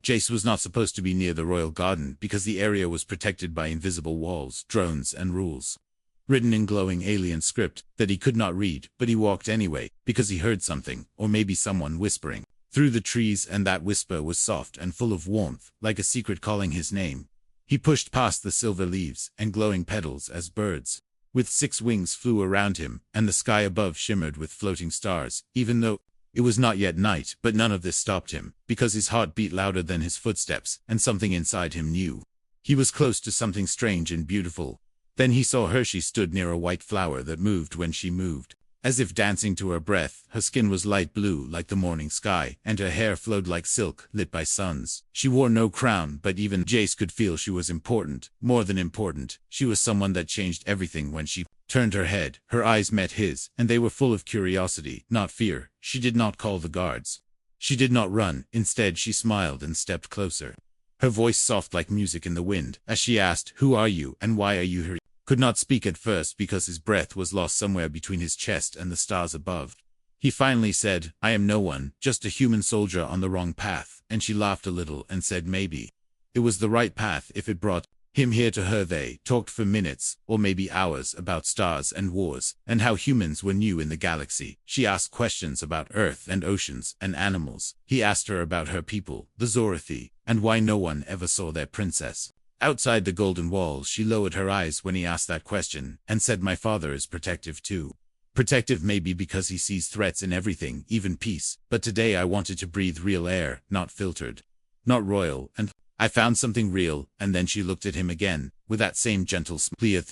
Jace was not supposed to be near the royal garden because the area was protected by invisible walls, drones, and rules written in glowing alien script that he could not read, but he walked anyway because he heard something, or maybe someone whispering through the trees, and that whisper was soft and full of warmth, like a secret calling his name. He pushed past the silver leaves and glowing petals as birds with 6 wings flew around him, and the sky above shimmered with floating stars, even though it was not yet night. But none of this stopped him, because his heart beat louder than his footsteps, and something inside him knew he was close to something strange and beautiful. Then he saw her. She stood near a white flower that moved when she moved, as if dancing to her breath. Her skin was light blue like the morning sky, and her hair flowed like silk lit by suns. She wore no crown, but even Jace could feel she was important, more than important. She was someone that changed everything. When she turned her head, her eyes met his, and they were full of curiosity, not fear. She did not call the guards. She did not run. Instead, she smiled and stepped closer. Her voice soft like music in the wind, as she asked, "Who are you, and why are you here?" Could not speak at first because his breath was lost somewhere between his chest and the stars above. He finally said, "I am no one, just a human soldier on the wrong path," and she laughed a little and said maybe it was the right path if it brought him here to her. They talked for minutes, or maybe hours, about stars and wars, and how humans were new in the galaxy. She asked questions about Earth and oceans and animals. He asked her about her people, the Zorathi, and why no one ever saw their princess outside the golden walls. She lowered her eyes when he asked that question, and said, "My father is protective too. Protective maybe because he sees threats in everything, even peace. But today I wanted to breathe real air, not filtered, not royal, and I found something real." And then she looked at him again, with that same gentle smile.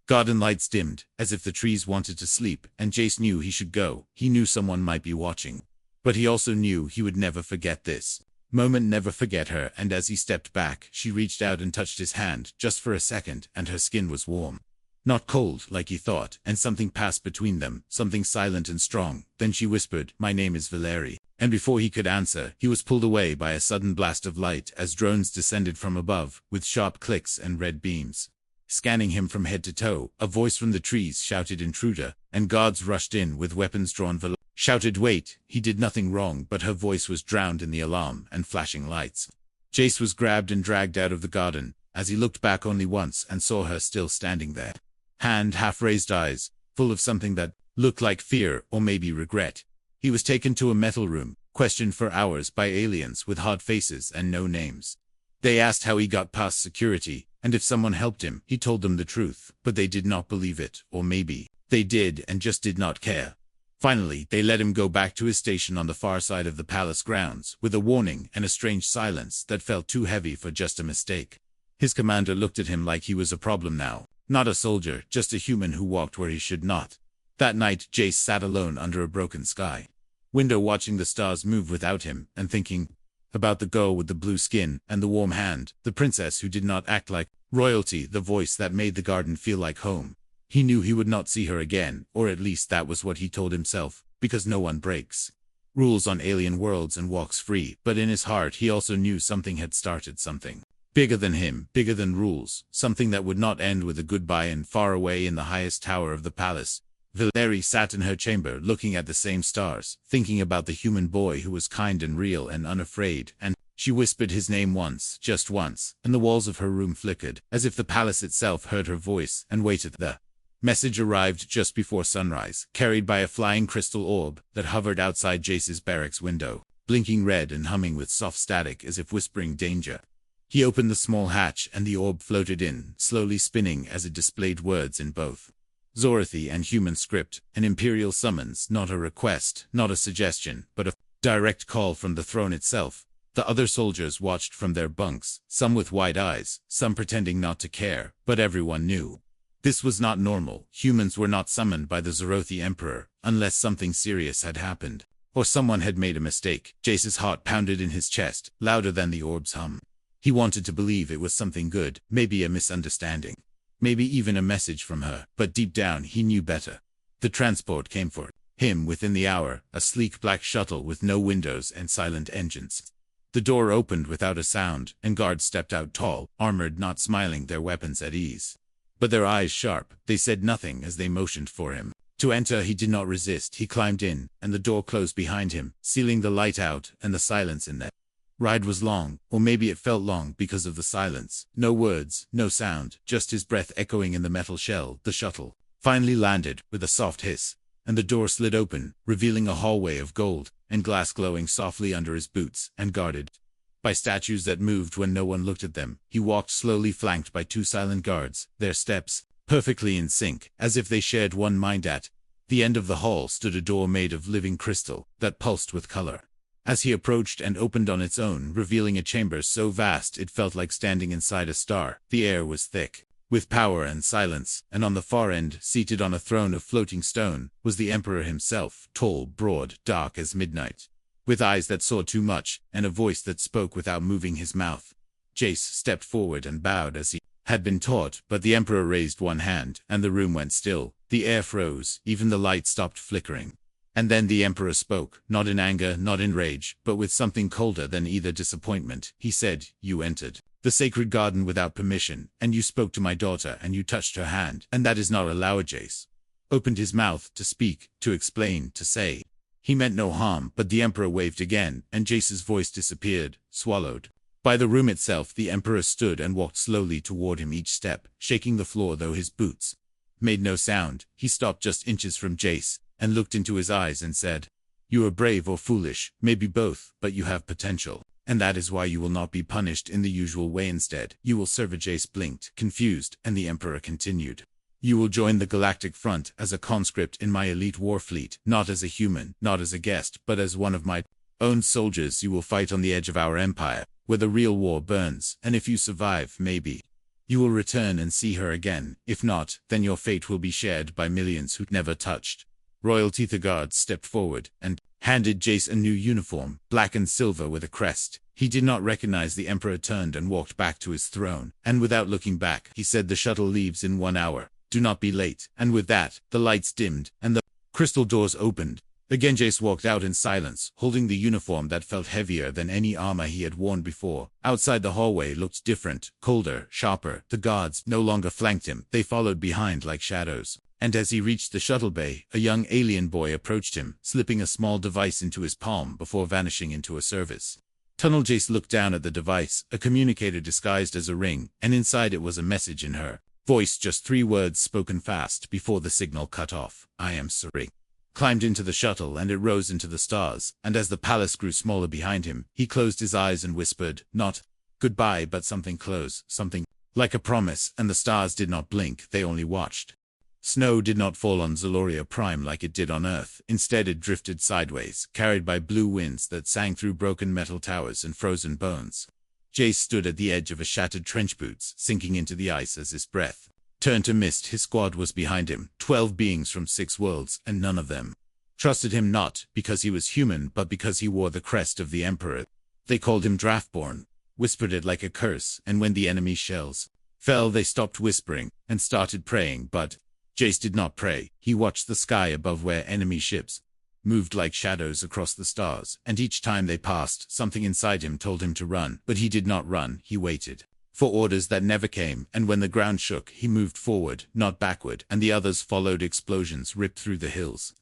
Garden lights dimmed, as if the trees wanted to sleep, and Jace knew he should go. He knew someone might be watching. But he also knew he would never forget this moment, never forget her. And as he stepped back, she reached out and touched his hand, just for a second, and her skin was warm, not cold like he thought, and something passed between them, something silent and strong. Then she whispered, "My name is Valeri." And before he could answer, he was pulled away by a sudden blast of light as drones descended from above, with sharp clicks and red beams scanning him from head to toe. A voice from the trees shouted, "Intruder," and guards rushed in with weapons drawn. Valeri shouted, "Wait." He did nothing wrong, but her voice was drowned in the alarm and flashing lights. Jace was grabbed and dragged out of the garden. As he looked back only once and saw her still standing there, hand half-raised, eyes full of something that looked like fear or maybe regret. He was taken to a metal room, questioned for hours by aliens with hard faces and no names. They asked how he got past security, and if someone helped him. He told them the truth, but they did not believe it, or maybe they did and just did not care. Finally, they let him go back to his station on the far side of the palace grounds, with a warning and a strange silence that felt too heavy for just a mistake. His commander looked at him like he was a problem now. Not a soldier, just a human who walked where he should not. That night, Jace sat alone under a broken sky window, watching the stars move without him, and thinking about the girl with the blue skin and the warm hand, the princess who did not act like royalty, the voice that made the garden feel like home. He knew he would not see her again, or at least that was what he told himself, because no one breaks rules on alien worlds and walks free. But in his heart he also knew something had started, something bigger than him, bigger than rules, something that would not end with a goodbye. And far away in the highest tower of the palace, Valeri sat in her chamber looking at the same stars, thinking about the human boy who was kind and real and unafraid. And she whispered his name once, just once, and the walls of her room flickered, as if the palace itself heard her voice and waited. The message arrived just before sunrise, carried by a flying crystal orb that hovered outside Jace's barracks window, blinking red and humming with soft static as if whispering danger. He opened the small hatch and the orb floated in, slowly spinning as it displayed words in both Zorathi and human script, an imperial summons, not a request, not a suggestion, but a direct call from the throne itself. The other soldiers watched from their bunks, some with wide eyes, some pretending not to care, but everyone knew this was not normal. Humans were not summoned by the Zorathi Emperor, unless something serious had happened, or someone had made a mistake. Jace's heart pounded in his chest, louder than the orb's hum. He wanted to believe it was something good, maybe a misunderstanding, maybe even a message from her, but deep down he knew better. The transport came for him within the hour, a sleek black shuttle with no windows and silent engines. The door opened without a sound, and guards stepped out, tall, armored, not smiling, their weapons at ease, but their eyes sharp. They said nothing as they motioned for him to enter. He did not resist. He climbed in, and the door closed behind him, sealing the light out and the silence in there. Ride was long, or maybe it felt long because of the silence. No words, no sound, just his breath echoing in the metal shell. The shuttle finally landed with a soft hiss, and the door slid open, revealing a hallway of gold and glass glowing softly under his boots, and guarded by statues that moved when no one looked at them. He walked slowly, flanked by 2 silent guards, their steps perfectly in sync, as if they shared one mind. At the end of the hall stood a door made of living crystal that pulsed with color. As he approached, and opened on its own, revealing a chamber so vast it felt like standing inside a star. The air was thick with power and silence, and on the far end, seated on a throne of floating stone, was the Emperor himself, tall, broad, dark as midnight, with eyes that saw too much, and a voice that spoke without moving his mouth. Jace stepped forward and bowed as he had been taught, but the Emperor raised one hand, and the room went still. The air froze, even the light stopped flickering. And then the Emperor spoke, not in anger, not in rage, but with something colder than either disappointment. He said, "You entered the sacred garden without permission, and you spoke to my daughter, and you touched her hand, and that is not allowed." Jace opened his mouth to speak, to explain, to say he meant no harm, but the Emperor waved again, and Jace's voice disappeared, swallowed by the room itself. The Emperor stood and walked slowly toward him, each step shaking the floor, though his boots made no sound. He stopped just inches from Jace and looked into his eyes and said, "You are brave or foolish, maybe both, but you have potential, and that is why you will not be punished in the usual way. Instead, you will serve." Jace blinked, confused, and the Emperor continued, "You will join the Galactic Front as a conscript in my elite war fleet, not as a human, not as a guest, but as one of my own soldiers. You will fight on the edge of our empire, where the real war burns, and if you survive, maybe you will return and see her again. If not, then your fate will be shared by millions who never touched royalty." The guard stepped forward and handed Jace a new uniform, black and silver with a crest. He did not recognize the Emperor, turned and walked back to his throne, and without looking back, he said, "The shuttle leaves in 1 hour. Do not be late." And with that, the lights dimmed, and the crystal doors opened. Again Jace walked out in silence, holding the uniform that felt heavier than any armor he had worn before. Outside, the hallway looked different, colder, sharper. The guards no longer flanked him, they followed behind like shadows. And as he reached the shuttle bay, a young alien boy approached him, slipping a small device into his palm before vanishing into a service tunnel. Jace looked down at the device, a communicator disguised as a ring, and inside it was a message in her voice, just 3 words spoken fast before the signal cut off. "I am sorry." Climbed into the shuttle, and it rose into the stars, and as the palace grew smaller behind him, he closed his eyes and whispered, not goodbye, but something close, something like a promise, and the stars did not blink, they only watched. Snow did not fall on Zaloria Prime like it did on Earth. Instead, it drifted sideways, carried by blue winds that sang through broken metal towers and frozen bones. Jace stood at the edge of a shattered trench boots, sinking into the ice as his breath turned to mist. His squad was behind him, 12 beings from 6 worlds, and none of them trusted him, not because he was human, but because he wore the crest of the Emperor. They called him Draftborn, whispered it like a curse, and when the enemy shells fell, they stopped whispering and started praying. But Jace did not pray. He watched the sky above, where enemy ships moved like shadows across the stars, and each time they passed, something inside him told him to run. But he did not run, he waited for orders that never came, and when the ground shook, he moved forward, not backward, and the others followed. Explosions ripped through the hills,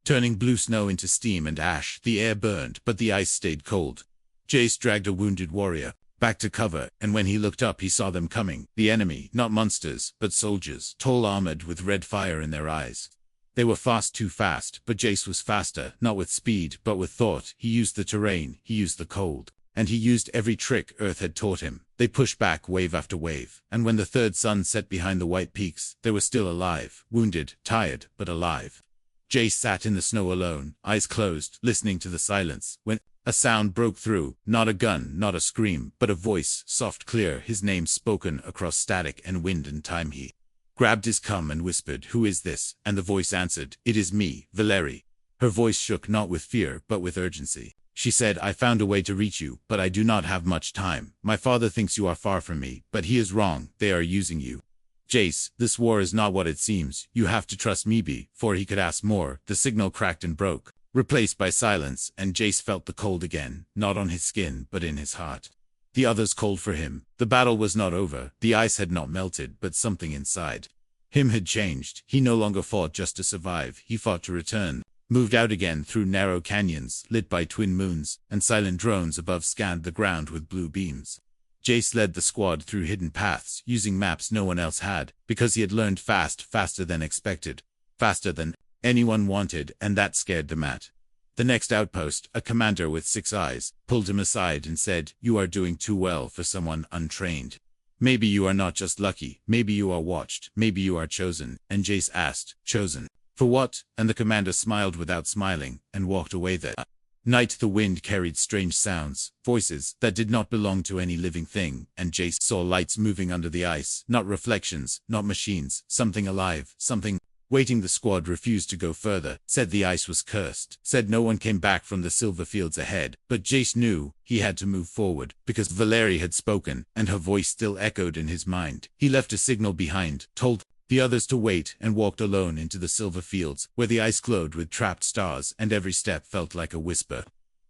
turning blue snow into steam and ash. The air burned, but the ice stayed cold. Jace dragged a wounded warrior back to cover, and when he looked up, he saw them coming. The enemy, not monsters, but soldiers, tall, armored, with red fire in their eyes. They were fast, too fast, but Jace was faster, not with speed, but with thought. He used the terrain, he used the cold, and he used every trick Earth had taught him. They pushed back wave after wave, and when the third sun set behind the white peaks, they were still alive, wounded, tired, but alive. Jace sat in the snow alone, eyes closed, listening to the silence, when a sound broke through, not a gun, not a scream, but a voice, soft, clear, his name spoken across static and wind and time. He grabbed his cum and whispered, "Who is this?" And the voice answered, "It is me, Valeri." Her voice shook, not with fear, but with urgency. She said, "I found a way to reach you, but I do not have much time. My father thinks you are far from me, but he is wrong. They are using you. Jace, this war is not what it seems. You have to trust me." Before he could ask more, the signal cracked and broke, replaced by silence, and Jace felt the cold again, not on his skin, but in his heart. The others called for him. The battle was not over. The ice had not melted, but something inside him had changed. He no longer fought just to survive. He fought to return moved out again through narrow canyons lit by twin moons, and silent drones above scanned the ground with blue beams. Jace led the squad through hidden paths, using maps no one else had, because he had learned faster than expected, faster than anyone wanted, and that scared the Matt. The next outpost, a commander with 6 eyes, pulled him aside and said, "You are doing too well for someone untrained. Maybe you are not just lucky, maybe you are watched, maybe you are chosen." And Jace asked, "Chosen? For what?" And the commander smiled without smiling, and walked away. That night the wind carried strange sounds, voices that did not belong to any living thing, and Jace saw lights moving under the ice, not reflections, not machines, something alive, something waiting. The squad refused to go further, said the ice was cursed, said no one came back from the silver fields ahead, but Jace knew he had to move forward, because Valerie had spoken, and her voice still echoed in his mind. He left a signal behind, told the others to wait, and walked alone into the silver fields, where the ice glowed with trapped stars, and every step felt like a whisper.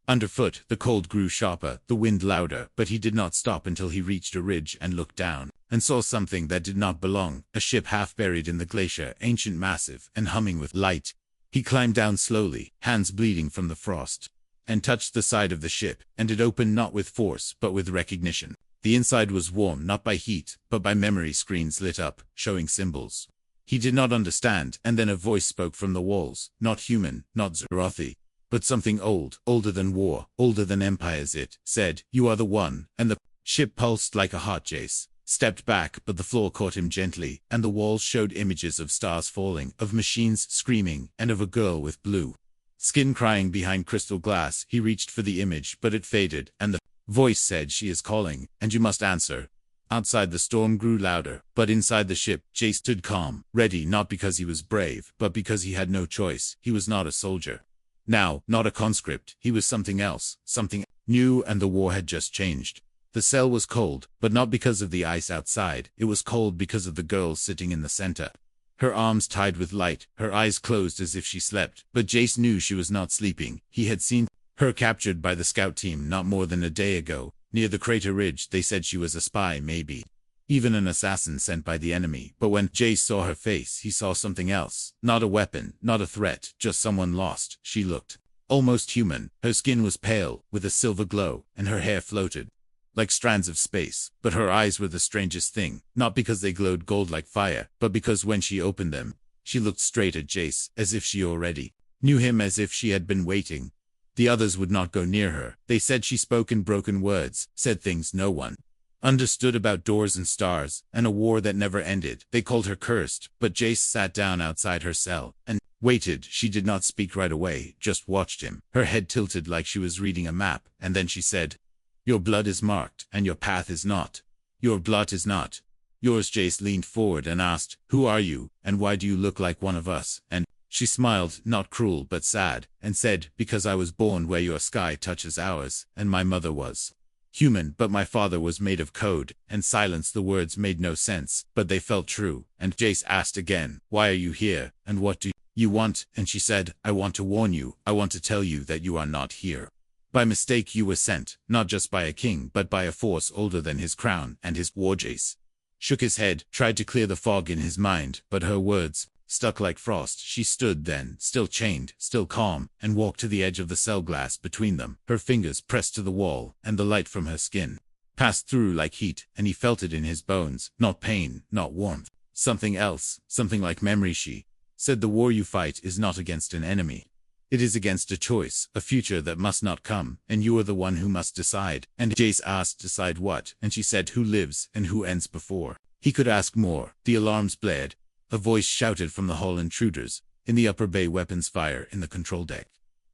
Underfoot, the cold grew sharper, the wind louder, but he did not stop until he reached a ridge and looked down, and saw something that did not belong, a ship half buried in the glacier, ancient, massive, and humming with light. He climbed down slowly, hands bleeding from the frost, and touched the side of the ship, and it opened not with force, but with recognition. The inside was warm not by heat, but by memory screens lit up, showing symbols he did not understand, and then a voice spoke from the walls, not human, not Zerothi, but something old, older than war, older than empires. It said, "You are the one," and the ship pulsed like a heart. Jace stepped back, but the floor caught him gently, and the walls showed images of stars falling, of machines screaming, and of a girl with blue skin crying behind crystal glass. He reached for the image, but it faded, and the voice said, "She is calling, and you must answer." Outside the storm grew louder, but inside the ship, Jace stood calm, ready, not because he was brave, but because he had no choice. He was not a soldier now, not a conscript. He was something else, something new, and the war had just changed. The cell was cold, but not because of the ice outside. It was cold because of the girl sitting in the center. Her arms tied with light, her eyes closed as if she slept, but Jace knew she was not sleeping. He had seen her captured by the scout team not more than a day ago, near the crater ridge. They said she was a spy, maybe even an assassin sent by the enemy, but when Jace saw her face, he saw something else. Not a weapon, not a threat, just someone lost. She looked almost human. Her skin was pale, with a silver glow, and her hair floated like strands of space, but her eyes were the strangest thing, not because they glowed gold like fire, but because when she opened them, she looked straight at Jace, as if she already knew him, as if she had been waiting. The others would not go near her. They said she spoke in broken words, said things no one understood about doors and stars, and a war that never ended. They called her cursed, but Jace sat down outside her cell, and waited. She did not speak right away, just watched him, her head tilted like she was reading a map, and then she said, "Your blood is marked, and your path is not. Your blood is not yours." Jace leaned forward and asked, "Who are you, and why do you look like one of us?" And she smiled, not cruel but sad, and said, "Because I was born where your sky touches ours, and my mother was human, but my father was made of code." And silence. The words made no sense, but they felt true. And Jace asked again, "Why are you here, and what do you want?" And she said, "I want to warn you. I want to tell you that you are not here by mistake. You were sent, not just by a king, but by a force older than his crown and his war." Jace shook his head, tried to clear the fog in his mind, but her words stuck like frost. She stood then, still chained, still calm, and walked to the edge of the cell glass between them, her fingers pressed to the wall, and the light from her skin passed through like heat, and he felt it in his bones, not pain, not warmth, something else, something like memory. She said, "The war you fight is not against an enemy. It is against a choice, a future that must not come, and you are the one who must decide." And Jace asked, "Decide what?" And she said, "Who lives, and who ends." Before he could ask more, the alarms blared. A voice shouted from the hall, "Intruders in the upper bay, weapons fire in the control deck."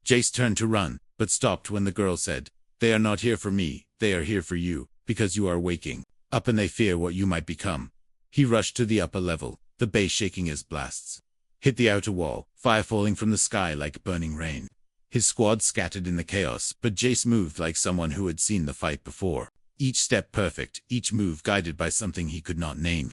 Jace turned to run, but stopped when the girl said, "They are not here for me, they are here for you, because you are waking up and they fear what you might become." He rushed to the upper level, the bay shaking as blasts hit the outer wall, fire falling from the sky like burning rain. His squad scattered in the chaos, but Jace moved like someone who had seen the fight before. Each step perfect, each move guided by something he could not name.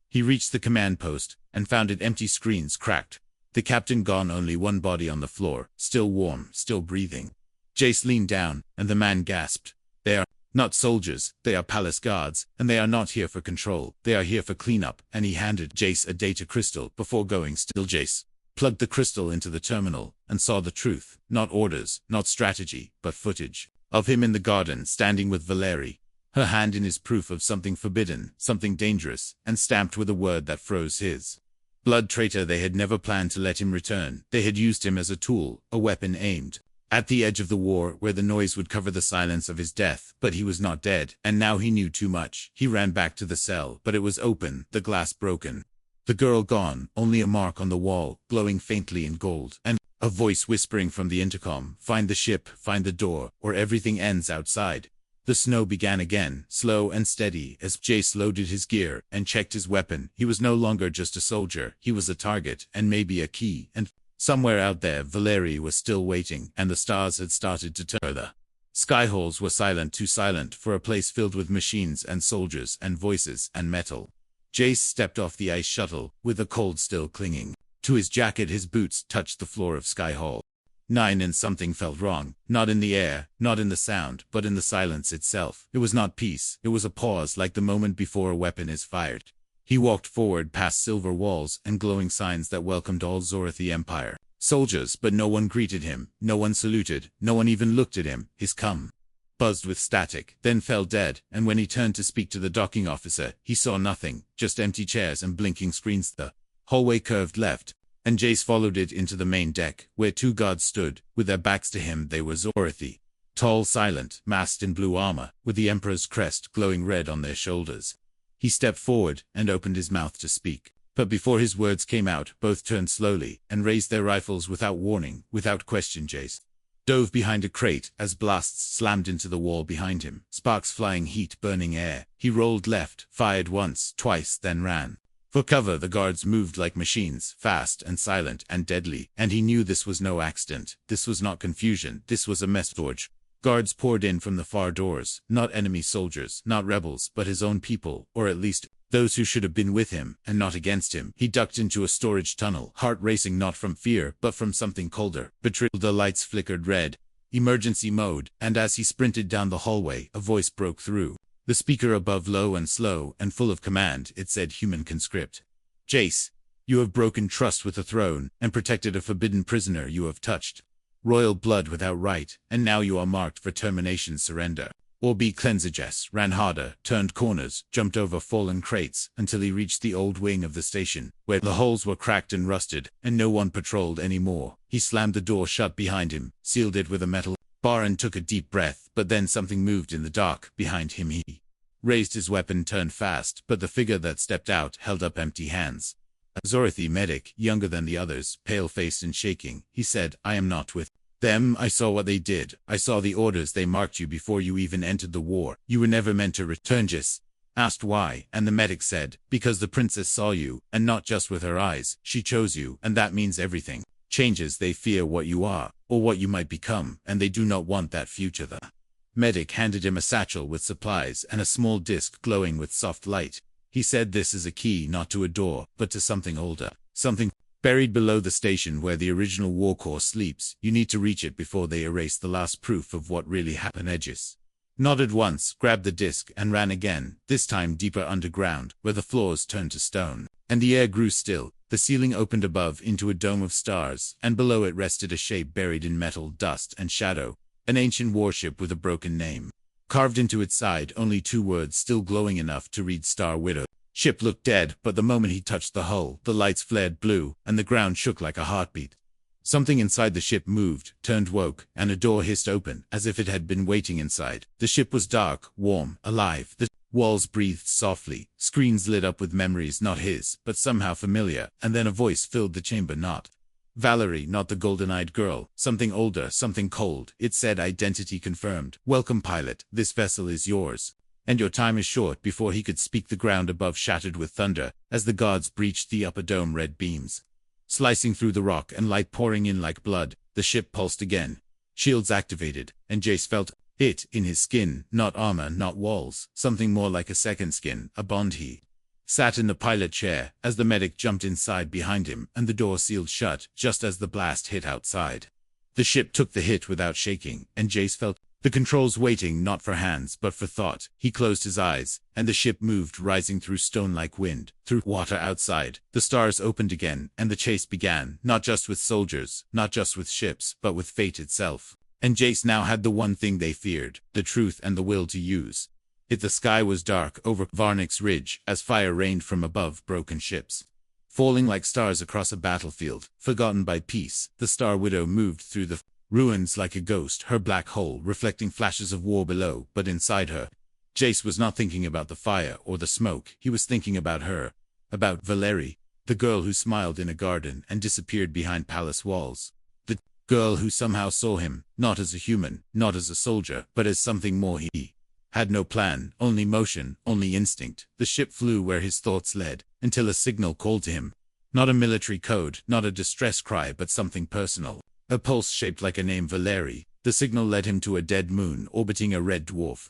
He reached the command post, and found it empty, screens cracked. The captain gone, only one body on the floor, still warm, still breathing. Jace leaned down, and the man gasped. "They are not soldiers, they are palace guards, and they are not here for control, they are here for cleanup." And he handed Jace a data crystal before going still. Jace plugged the crystal into the terminal, and saw the truth. Not orders, not strategy, but footage. Of him in the garden, standing with Valerie. Her hand in his proof of something forbidden, something dangerous, and stamped with a word that froze his. Blood traitor. They had never planned to let him return. They had used him as a tool, a weapon aimed at the edge of the war, where the noise would cover the silence of his death. But he was not dead, and now he knew too much. He ran back to the cell, but it was open, the glass broken. The girl gone, only a mark on the wall, glowing faintly in gold, and a voice whispering from the intercom, "Find the ship, find the door, or everything ends outside." The snow began again, slow and steady, as Jace loaded his gear and checked his weapon. He was no longer just a soldier, he was a target, and maybe a key, and somewhere out there Valerie was still waiting, and the stars had started to turn. The sky holes were silent, too silent for a place filled with machines and soldiers and voices and metal. Jace stepped off the ice shuttle, with the cold still clinging to his jacket. His boots touched the floor of Sky Hall 9, and something felt wrong. Not in the air, not in the sound, but in the silence itself. It was not peace, it was a pause, like the moment before a weapon is fired. He walked forward past silver walls and glowing signs that welcomed all Zorathi Empire soldiers, but no one greeted him, no one saluted, no one even looked at him. His cum buzzed with static, then fell dead, and when he turned to speak to the docking officer, he saw nothing, just empty chairs and blinking screens. The hallway curved left, and Jace followed it into the main deck, where 2 guards stood, with their backs to him. They were Zorathi, tall, silent, masked in blue armor, with the Emperor's crest glowing red on their shoulders. He stepped forward and opened his mouth to speak, but before his words came out, both turned slowly and raised their rifles without warning, without question. Jace dove behind a crate as blasts slammed into the wall behind him, sparks flying, heat burning air. He rolled left, fired once, twice, then ran for cover. The guards moved like machines, fast and silent and deadly, and he knew this was no accident. This was not confusion, this was a message. Guards poured in from the far doors, not enemy soldiers, not rebels, but his own people, or at least those who should have been with him, and not against him. He ducked into a storage tunnel, heart racing, not from fear, but from something colder. Betrayal. The lights flickered red. Emergency mode. And as he sprinted down the hallway, a voice broke through the speaker above, low and slow and full of command. It said, "Human conscript. Jace, you have broken trust with the throne, and protected a forbidden prisoner. You have touched royal blood without right, and now you are marked for termination. Surrender or be cleansed." Jace ran harder, turned corners, jumped over fallen crates, until he reached the old wing of the station, where the holes were cracked and rusted, and no one patrolled anymore. He slammed the door shut behind him, sealed it with a metal bar, and took a deep breath. But then something moved in the dark behind him. He raised his weapon, turned fast, but the figure that stepped out held up empty hands. A Zorathi medic, younger than the others, pale-faced and shaking. He said, "I am not with them. I saw what they did. I saw the orders. They marked you before you even entered the war. You were never meant to return." Jace asked why, and the medic said, "Because the princess saw you, and not just with her eyes. She chose you, and that means everything changes. They fear what you are, or what you might become, and they do not want that future." The medic handed him a satchel with supplies and a small disc glowing with soft light. He said, "This is a key, not to a door, but to something older, something buried below the station where the original war core sleeps. You need to reach it before they erase the last proof of what really happened." Edges nodded once, grabbed the disc, and ran again, this time deeper underground, where the floors turned to stone, and the air grew still. The ceiling opened above into a dome of stars, and below it rested a shape buried in metal, dust, and shadow, an ancient warship with a broken name carved into its side, only 2 words still glowing enough to read, "Star Widow." Ship looked dead, but the moment he touched the hull, the lights flared blue, and the ground shook like a heartbeat. Something inside the ship moved, turned, woke, and a door hissed open, as if it had been waiting inside. The ship was dark, warm, alive. The walls breathed softly, screens lit up with memories not his, but somehow familiar, and then a voice filled the chamber. Not Valerie, not the golden-eyed girl, something older, something cold. It said, "Identity confirmed. Welcome, pilot. This vessel is yours. And your time is short." Before he could speak, the ground above shattered with thunder, as the guards breached the upper dome. Red beams slicing through the rock and light pouring in like blood. The ship pulsed again. Shields activated, and Jace felt it in his skin, not armor, not walls, something more like a second skin, a bond. He sat in the pilot chair, as the medic jumped inside behind him, and the door sealed shut, just as the blast hit outside. The ship took the hit without shaking, and Jace felt The controls waiting not for hands but for thought. He closed his eyes, and the ship moved, rising through stone-like wind, through water outside. The stars opened again, and the chase began, not just with soldiers, not just with ships, but with fate itself. And Jace now had the one thing they feared, the truth and the will to use it. The sky was dark over Varnix Ridge, as fire rained from above broken ships, falling like stars across a battlefield, forgotten by peace. The Star Widow moved through the ruins like a ghost, her black hull reflecting flashes of war below, but inside her, Jace was not thinking about the fire or the smoke. He was thinking about her, about Valerie, the girl who smiled in a garden and disappeared behind palace walls. The girl who somehow saw him, not as a human, not as a soldier, but as something more. He had no plan, only motion, only instinct. The ship flew where his thoughts led, until a signal called to him. Not a military code, not a distress cry, but something personal. A pulse shaped like a name, Valerie. The signal led him to a dead moon orbiting a red dwarf.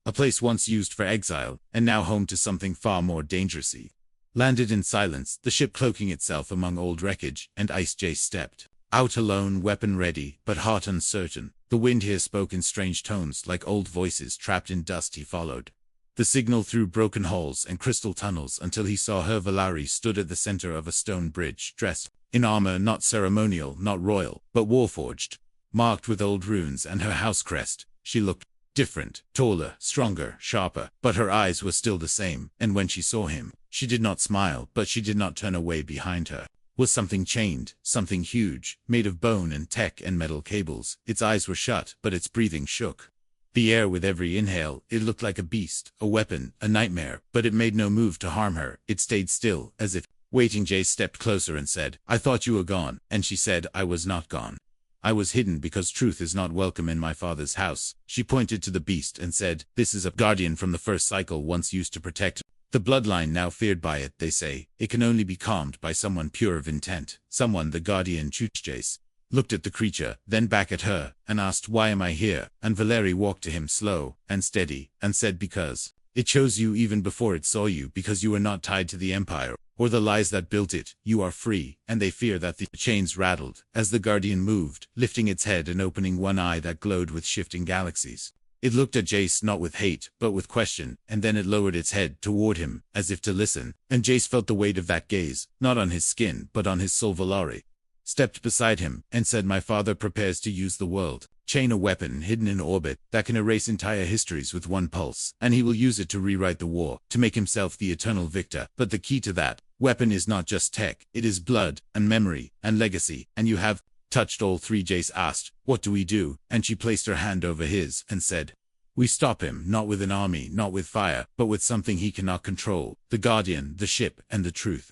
A place once used for exile, and now home to something far more dangerous. Landed in silence, the ship cloaking itself among old wreckage, and Ice Jace stepped out alone, weapon ready, but heart uncertain. The wind here spoke in strange tones, like old voices trapped in dust. He followed the signal through broken halls and crystal tunnels until he saw her. Valerie stood at the center of a stone bridge, dressed in armor not ceremonial, not royal, but warforged, marked with old runes and her house crest. She looked different, taller, stronger, sharper, but her eyes were still the same, and when she saw him, she did not smile, but she did not turn away. Behind her was something chained, something huge, made of bone and tech and metal cables. Its eyes were shut, but its breathing shook the air with every inhale. It looked like a beast, a weapon, a nightmare, but it made no move to harm her. It stayed still, as if waiting. Jace stepped closer and said, "I thought you were gone." And she said, "I was not gone. I was hidden because truth is not welcome in my father's house." She pointed to the beast and said, "This is a guardian from the first cycle, once used to protect the bloodline, now feared by it. They say it can only be calmed by someone pure of intent." Someone, the guardian. Jace looked at the creature, then back at her, and asked, "Why am I here?" And Valerie walked to him, slow and steady, and said, "Because it chose you even before it saw you, because you were not tied to the Empire or the lies that built it. You are free." And they fear that the chains rattled as the guardian moved, lifting its head and opening one eye that glowed with shifting galaxies. It looked at Jace not with hate, but with question, and then it lowered its head toward him, as if to listen, and Jace felt the weight of that gaze, not on his skin, but on his soul. Valerie stepped beside him, and said, "My father prepares to use the world chain, a weapon hidden in orbit that can erase entire histories with one pulse, and he will use it to rewrite the war, to make himself the eternal victor. But the key to that weapon is not just tech, it is blood, and memory, and legacy, and you have touched all three." Jace asked, "What do we do?" And she placed her hand over his, and said, "We stop him, not with an army, not with fire, but with something he cannot control, the guardian, the ship, and the truth.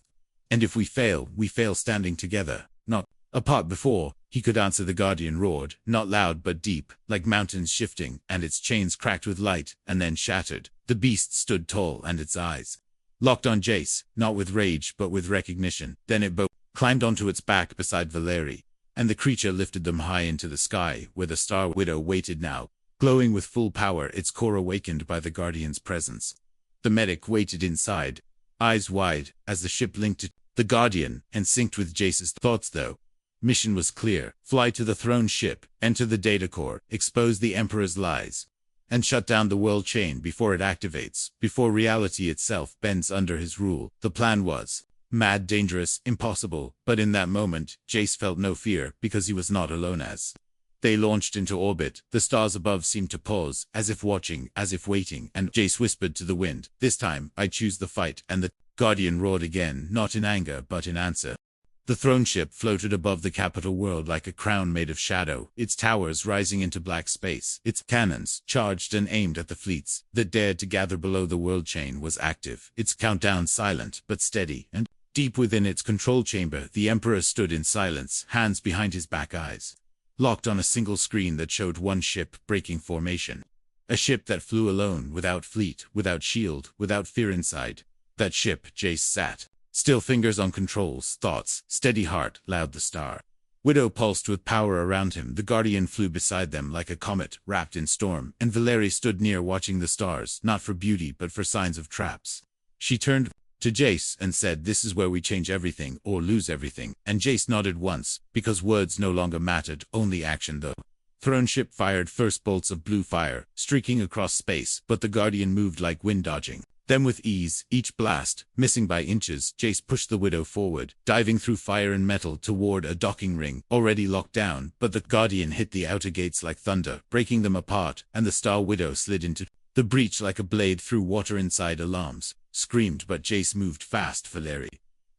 And if we fail standing together, not apart." Before he could answer, the guardian roared, not loud but deep, like mountains shifting, and its chains cracked with light, and then shattered. The beast stood tall, and its eyes locked on Jace, not with rage but with recognition. Then it both climbed onto its back beside Valerie, and the creature lifted them high into the sky, where the Star Widow waited now, glowing with full power, its core awakened by the Guardian's presence. The medic waited inside, eyes wide, as the ship linked to the Guardian, and synced with Jace's thoughts. Though mission was clear: fly to the throne ship, enter the data core, expose the Emperor's lies, and shut down the world chain before it activates, before reality itself bends under his rule. The plan was mad, dangerous, impossible, but in that moment, Jace felt no fear, because he was not alone. As they launched into orbit, the stars above seemed to pause, as if watching, as if waiting, and Jace whispered to the wind, "This time, I choose the fight." And the Guardian roared again, not in anger, but in answer. The throne ship floated above the capital world like a crown made of shadow, its towers rising into black space. Its cannons, charged and aimed at the fleets that dared to gather below the world chain, was active, its countdown silent but steady. And deep within its control chamber, the Emperor stood in silence, hands behind his back, eyes locked on a single screen that showed one ship breaking formation. A ship that flew alone, without fleet, without shield, without fear inside. That ship. Jace sat still, fingers on controls, thoughts, steady heart. Loud the Star Widow pulsed with power around him. The Guardian flew beside them like a comet, wrapped in storm, and Valerie stood near, watching the stars, not for beauty but for signs of traps. She turned to Jace and said, "This is where we change everything, or lose everything." And Jace nodded once, because words no longer mattered, only action. Though Throne ship fired first bolts of blue fire, streaking across space, but the Guardian moved like wind dodging. Then with ease, each blast, missing by inches, Jace pushed the Widow forward, diving through fire and metal toward a docking ring, already locked down, but the Guardian hit the outer gates like thunder, breaking them apart, and the Star Widow slid into the breach like a blade through water. Inside, alarms screamed, but Jace moved fast. Valeri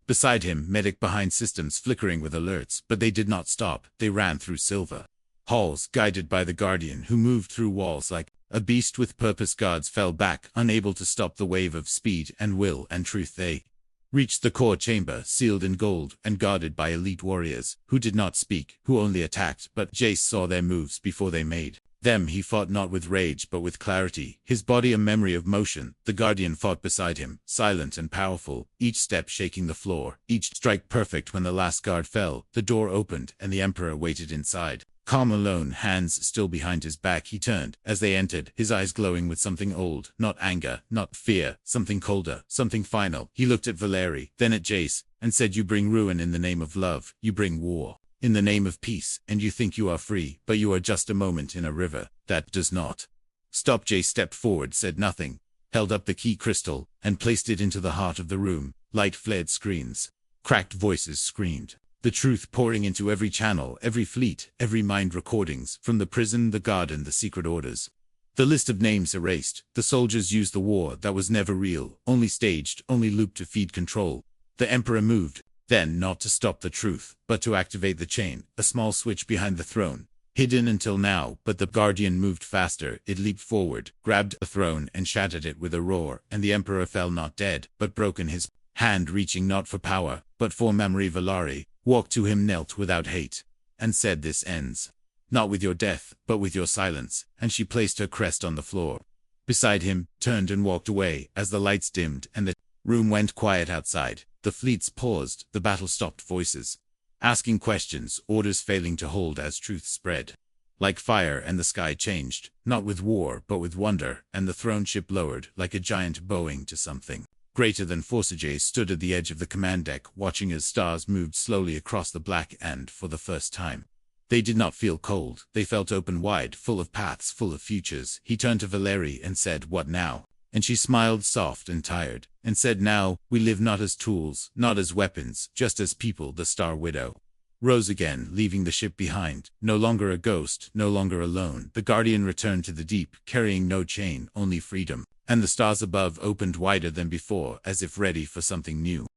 beside him, medic behind, systems flickering with alerts, but they did not stop. They ran through silver halls, guided by the Guardian, who moved through walls like a beast with purpose. Guards fell back, unable to stop the wave of speed and will and truth. They reached the core chamber, sealed in gold and guarded by elite warriors, who did not speak, who only attacked, but Jace saw their moves before they made them. He fought not with rage but with clarity, his body a memory of motion. The Guardian fought beside him, silent and powerful, each step shaking the floor, each strike perfect. When the last guard fell, the door opened and the Emperor waited inside. Calm alone, hands still behind his back, he turned as they entered, his eyes glowing with something old, not anger, not fear, something colder, something final. He looked at Valeri, then at Jace, and said, "You bring ruin in the name of love, you bring war in the name of peace, and you think you are free, but you are just a moment in a river that does not stop." Jace stepped forward, said nothing, held up the key crystal, and placed it into the heart of the room. Light flared, screens cracked, voices screamed. The truth pouring into every channel, every fleet, every mind. Recordings from the prison, the garden, the secret orders. The list of names erased. The soldiers used the war that was never real, only staged, only looped to feed control. The Emperor moved, then not to stop the truth, but to activate the chain, a small switch behind the throne, hidden until now. But the Guardian moved faster. It leaped forward, grabbed the throne and shattered it with a roar, and the Emperor fell, not dead, but broken, his hand reaching not for power, but for memory. Valeri walked to him, knelt without hate, and said, "This ends not with your death, but with your silence." And she placed her crest on the floor beside him, turned and walked away. As the lights dimmed and the room went quiet outside, the fleets paused, the battle stopped, voices asking questions, orders failing to hold as truth spread like fire. And the sky changed, not with war but with wonder, and the throne ship lowered like a giant bowing to something greater than force. Jace stood at the edge of the command deck, watching as stars moved slowly across the black, and for the first time they did not feel cold. They felt open wide, full of paths, full of futures. He turned to Valeri and said, "What now?" And she smiled, soft and tired, and said, "Now, we live not as tools, not as weapons, just as people." The Star Widow rose again, leaving the ship behind, no longer a ghost, no longer alone. The Guardian returned to the deep, carrying no chain, only freedom. And the stars above opened wider than before, as if ready for something new.